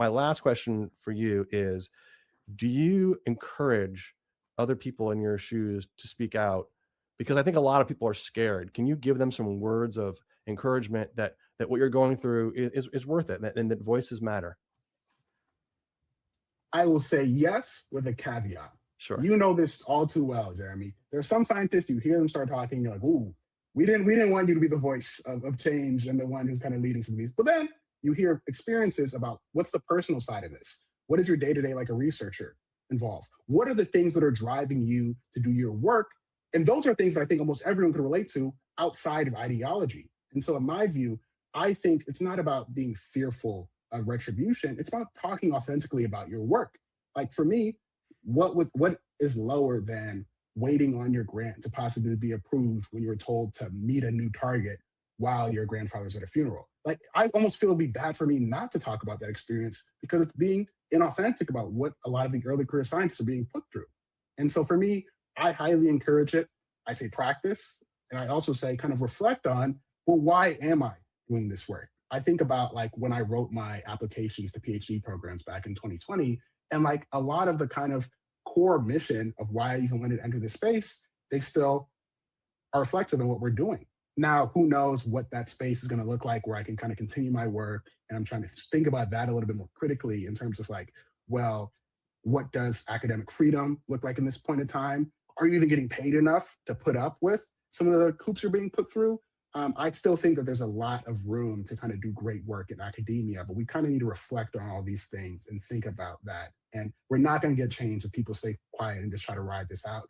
My last question for you is, do you encourage other people in your shoes to speak out? Because I think a lot of people are scared. Can you give them some words of encouragement that what you're going through is worth it, and that voices matter? I will say yes with a caveat. Sure. You know this all too well, Jeremy. There are some scientists, you hear them start talking, you're like, ooh, we didn't want you to be the voice of change and the one who's kind of leading some of these. But then you hear experiences about what's the personal side of this? What is your day-to-day like a researcher involved? What are the things that are driving you to do your work? And those are things that I think almost everyone can relate to outside of ideology. And so in my view, I think it's not about being fearful of retribution. It's about talking authentically about your work. Like for me, what is lower than waiting on your grant to possibly be approved when you're told to meet a new target while your grandfather's at a funeral? Like I almost feel it'd be bad for me not to talk about that experience because it's being inauthentic about what a lot of the early career scientists are being put through. And so for me, I highly encourage it. I say practice, and I also say kind of reflect on, well, why am I doing this work? I think about like when I wrote my applications to PhD programs back in 2020, and like a lot of the kind of core mission of why I even wanted to enter this space, they still are reflective in what we're doing. Now, who knows what that space is going to look like where I can kind of continue my work. And I'm trying to think about that a little bit more critically in terms of like, well, what does academic freedom look like in this point in time? Are you even getting paid enough to put up with some of the hoops you're being put through? I still think that there's a lot of room to kind of do great work in academia, but we kind of need to reflect on all these things and think about that. And we're not going to get change if people stay quiet and just try to ride this out.